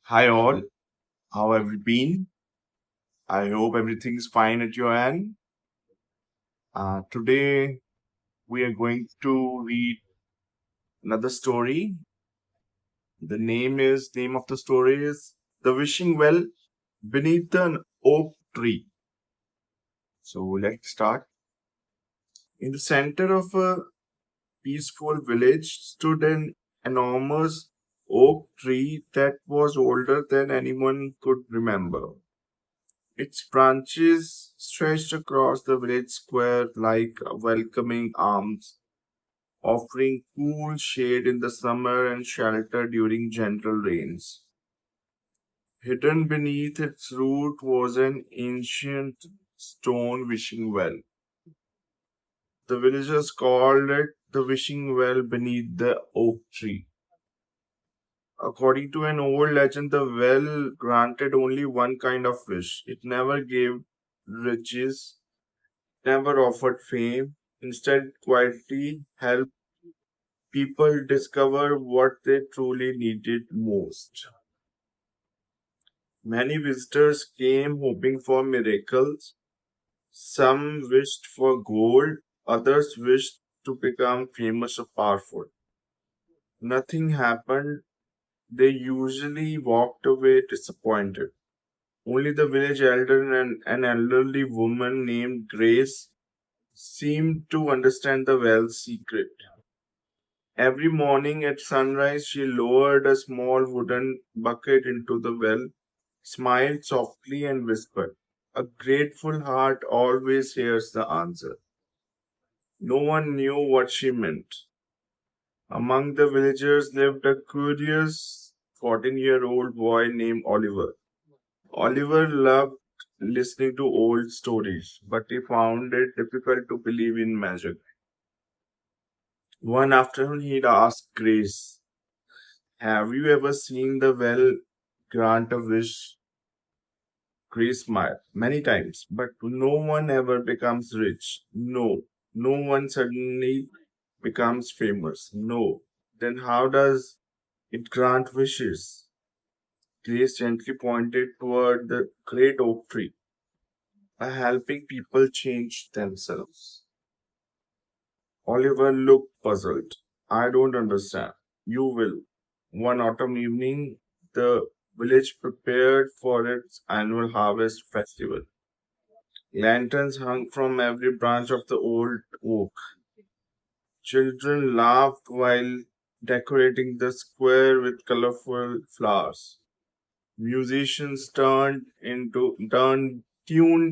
Hi all, how have you been? I hope everything's fine at your end. Today we are going to read another story. Name of the story is The Wishing Well Beneath an Oak Tree. So let's start. In the center of a peaceful village stood an enormous oak tree that was older than anyone could remember. Its branches stretched across the village square like welcoming arms, offering cool shade in the summer and shelter during gentle rains. Hidden beneath its root was an ancient stone wishing well. The villagers called it the wishing well beneath the oak tree. According to an old legend, the well granted only one kind of wish. It never gave riches, never offered fame, instead, quietly helped people discover what they truly needed most. Many visitors came hoping for miracles. Some wished for gold, others wished to become famous or powerful. Nothing happened. They usually walked away disappointed. Only the village elder and an elderly woman named Grace seemed to understand the well's secret. Every morning at sunrise, she lowered a small wooden bucket into the well, smiled softly, and whispered, "A grateful heart always hears the answer." No one knew what she meant. Among the villagers lived a curious 14-year-old boy named Oliver. Oliver loved listening to old stories, but he found it difficult to believe in magic. One afternoon, he'd asked Grace, "Have you ever seen the well grant a wish?" Grace smiled many times, but no one ever becomes rich. No, no one suddenly becomes famous. No. Then how does it grant wishes? Grace gently pointed toward the great oak tree, by helping people change themselves. Oliver looked puzzled. "I don't understand." "You will." One autumn evening, the village prepared for its annual harvest festival. Lanterns hung from every branch of the old oak. Children laughed while decorating the square with colorful flowers. Musicians tuned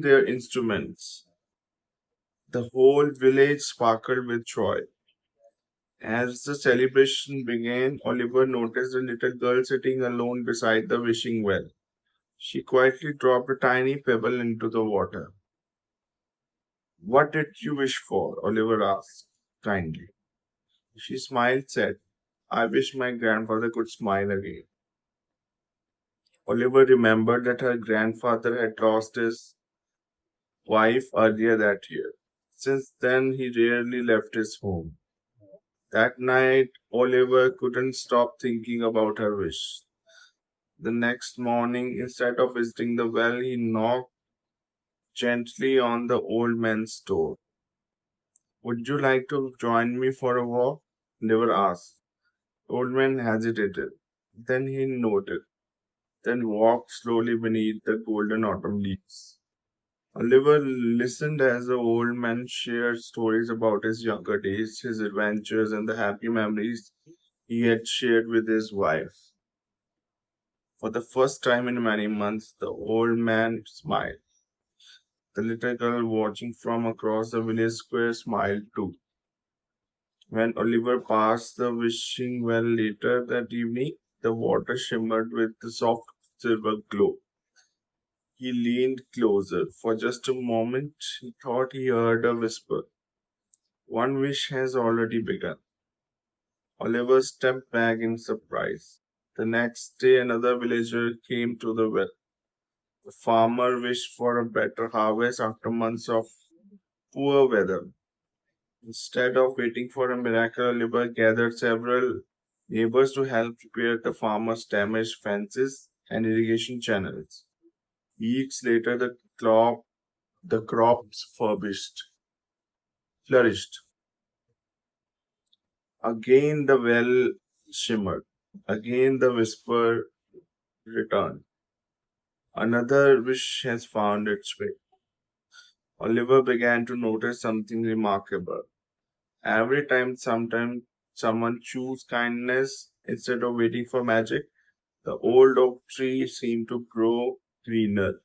their instruments. The whole village sparkled with joy. As the celebration began, Oliver noticed a little girl sitting alone beside the wishing well. She quietly dropped a tiny pebble into the water. "What did you wish for?" Oliver asked kindly. She smiled, said, "I wish my grandfather could smile again." Oliver remembered that her grandfather had lost his wife earlier that year. Since then, he rarely left his home. That night, Oliver couldn't stop thinking about her wish. The next morning, instead of visiting the well, he knocked gently on the old man's door. "Would you like to join me for a walk?" Oliver asked. The old man hesitated. Then he nodded, then walked slowly beneath the golden autumn leaves. Oliver listened as the old man shared stories about his younger days, his adventures, and the happy memories he had shared with his wife. For the first time in many months, the old man smiled. The little girl watching from across the village square smiled too. When Oliver passed the wishing well later that evening, the water shimmered with the soft silver glow. He leaned closer. For just a moment, he thought he heard a whisper. "One wish has already begun." Oliver stepped back in surprise. The next day, another villager came to the well. The farmer wished for a better harvest after months of poor weather. Instead of waiting for a miracle, Oliver gathered several neighbors to help repair the farmer's damaged fences. and irrigation channels. Weeks later, the crops flourished. Again the well shimmered. Again the whisper returned. Another wish has found its way. Oliver began to notice something remarkable. Every time someone chose kindness instead of waiting for magic, the old oak tree seemed to grow greener,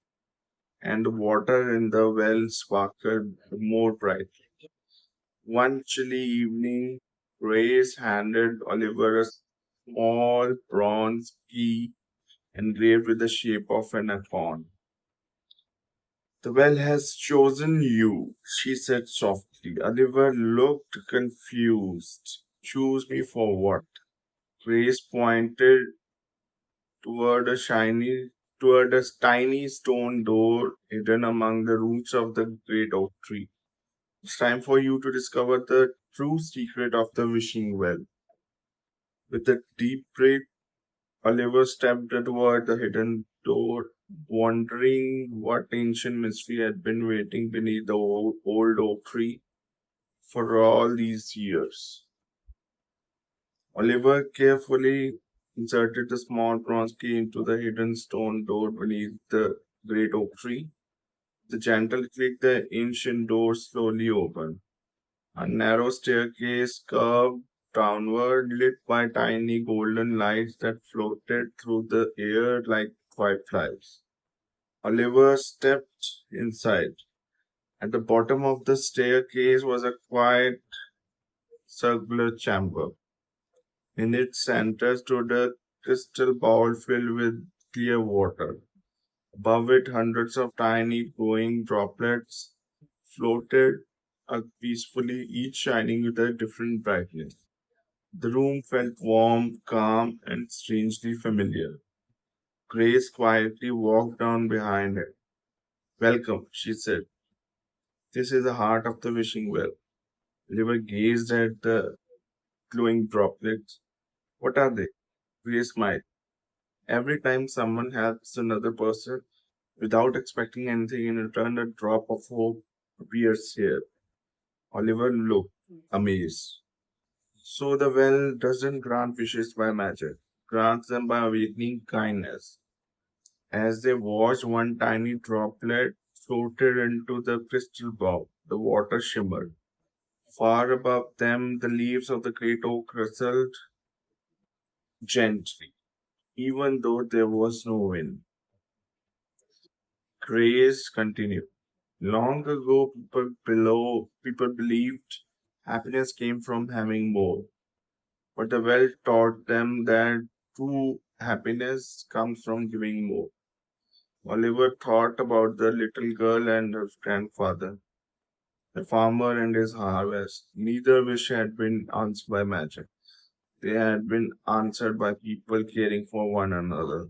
and the water in the well sparkled more brightly. One chilly evening, Grace handed Oliver a small bronze key engraved with the shape of an acorn. The well has chosen you, she said softly. Oliver looked confused. Choose me for what? Grace pointed toward a shiny toward a tiny stone door hidden among the roots of the great oak tree. It's time for you to discover the true secret of the wishing well. With a deep breath, Oliver stepped toward the hidden door, wondering what ancient mystery had been waiting beneath the old oak tree for all these years. Oliver carefully inserted the small bronze key into the hidden stone door beneath the great oak tree. The gentle click, the ancient door slowly opened. A narrow staircase curved downward, lit by tiny golden lights that floated through the air like fireflies. Oliver stepped inside. At the bottom of the staircase was a quiet circular chamber. In its center stood a crystal bowl filled with clear water. Above it, hundreds of tiny glowing droplets floated peacefully, each shining with a different brightness. The room felt warm, calm, and strangely familiar. Grace quietly walked down behind it. Welcome, she said. This is the heart of the wishing well. Oliver gazed at the glowing droplets. What are they? Grace smiled. Every time someone helps another person without expecting anything in return, a drop of hope appears here. Oliver looked amazed. So the well doesn't grant wishes by magic, grants them by awakening kindness. As they watched, one tiny droplet floated into the crystal bowl. The water shimmered. Far above them, the leaves of the great oak rustled gently, even though there was no wind. Grace continued. Long ago, people believed happiness came from having more, but the well taught them that true happiness comes from giving more. Oliver thought about the little girl and her grandfather, the farmer and his harvest. Neither wish had been answered by magic. They had been answered by people caring for one another.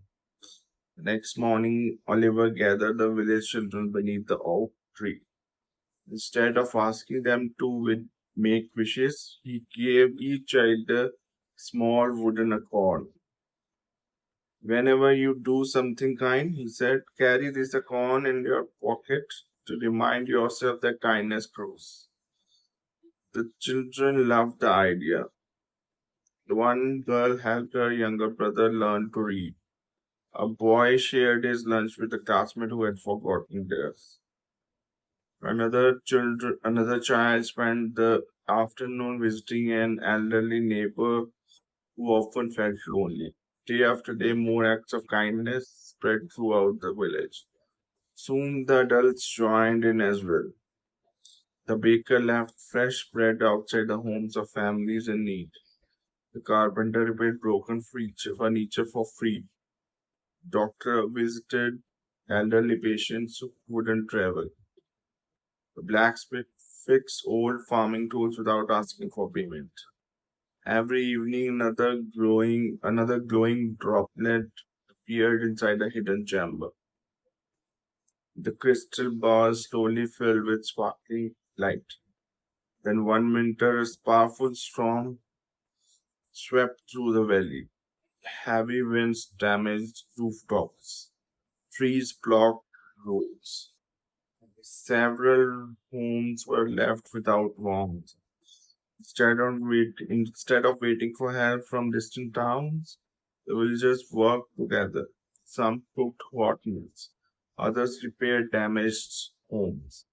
The next morning, Oliver gathered the village children beneath the oak tree. Instead of asking them to make wishes, he gave each child a small wooden acorn. Whenever you do something kind, he said, carry this acorn in your pocket to remind yourself that kindness grows. The children loved the idea. The one girl helped her younger brother learn to read. A boy shared his lunch with a classmate who had forgotten theirs. Another child spent the afternoon visiting an elderly neighbor who often felt lonely. Day after day, more acts of kindness spread throughout the village. Soon the adults joined in as well. The baker left fresh bread outside the homes of families in need. The carpenter repaired broken furniture for free. Doctor visited elderly patients who couldn't travel. The blacksmith fixed old farming tools without asking for payment. Every evening, another glowing droplet appeared inside a hidden chamber. The crystal bars slowly filled with sparkling light. Then one winter, a powerful storm swept through the valley. Heavy winds damaged rooftops. Trees blocked roads. Several homes were left without warmth. Instead of waiting for help from distant towns, the villagers worked together. Some cooked hot meals, others repaired damaged homes.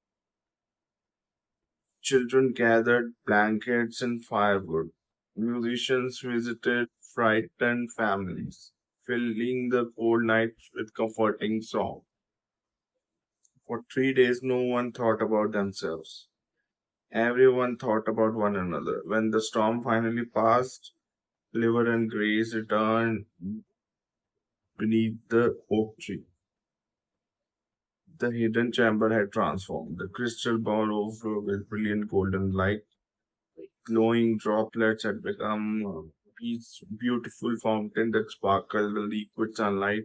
Children gathered blankets and firewood. Musicians visited frightened families, filling the cold nights with comforting songs. For 3 days, no one thought about themselves. Everyone thought about one another. When the storm finally passed, Liver and Grace returned beneath the oak tree. The hidden chamber had transformed. The crystal ball overflowed with brilliant golden light. Glowing droplets had become these beautiful fountain that sparkled in liquid sunlight.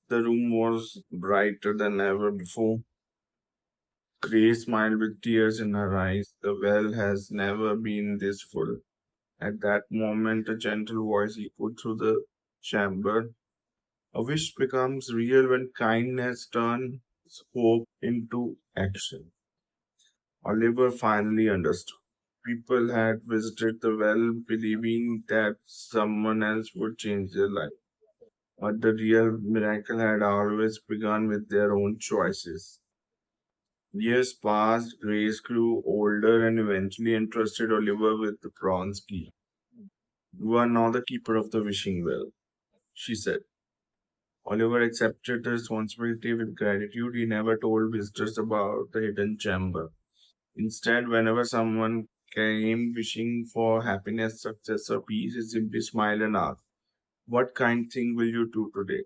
The room was brighter than ever before. Grace smiled with tears in her eyes. The well has never been this full. At that moment, a gentle voice echoed through the chamber. A wish becomes real when kindness turns hope into action. Oliver finally understood. People had visited the well believing that someone else would change their life. But the real miracle had always begun with their own choices. Years passed, Grace grew older and eventually entrusted Oliver with the bronze key. You are now the keeper of the wishing well, she said. Oliver accepted the responsibility with gratitude. He never told visitors about the hidden chamber. Instead, whenever someone came wishing for happiness, success, or peace, he simply smiled and asked, what kind thing will you do today?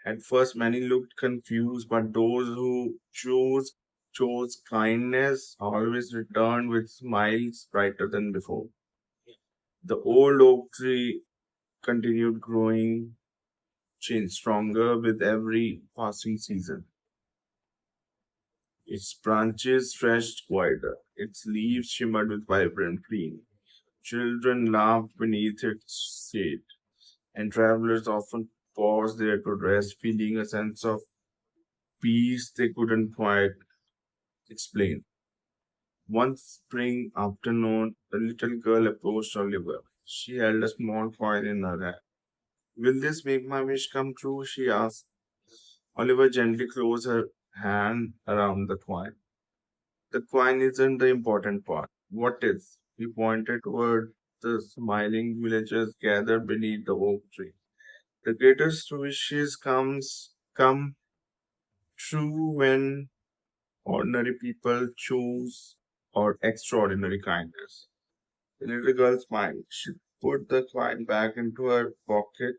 At first, many looked confused, but those who chose kindness always returned with smiles brighter than before. The old oak tree continued growing, changed stronger with every passing season. Its branches stretched wider, its leaves shimmered with vibrant green. Children laughed beneath its shade, and travelers often paused there to rest, feeling a sense of peace they couldn't quite explain. One spring afternoon, the little girl approached Oliver. She held a small coin in her hand. Will this make my wish come true? She asked. Oliver gently closed her hand around the coin. The coin isn't the important part. What is? He pointed toward the smiling villagers gathered beneath the oak tree. The greatest wishes come true when ordinary people choose or extraordinary kindness. The little girl smiled. She put the coin back into her pocket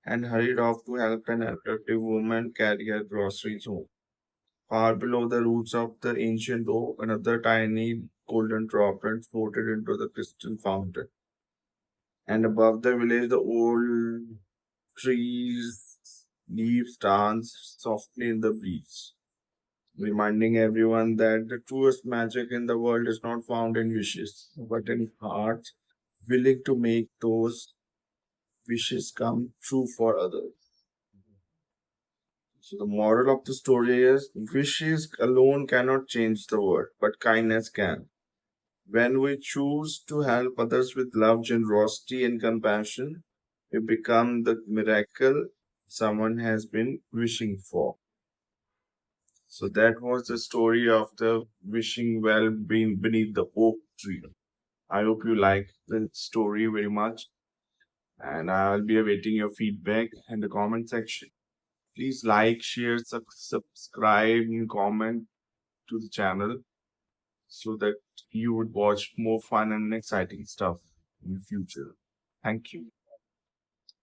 and hurried off to help an attractive woman carry her groceries home. Far below the roots of the ancient oak, another tiny golden droplet floated into the crystal fountain. And above the village, the old trees' leaves danced softly in the breeze, reminding everyone that the truest magic in the world is not found in wishes, but in hearts willing to make those wishes come true for others. So the moral of the story is wishes alone cannot change the world, but kindness can. When we choose to help others with love, generosity, and compassion, we become the miracle someone has been wishing for. So that was the story of the wishing well being beneath the oak tree. I hope you like the story very much, and I'll be awaiting your feedback in the comment section. Please like, share, subscribe, and comment to the channel so that you would watch more fun and exciting stuff in the future. Thank you.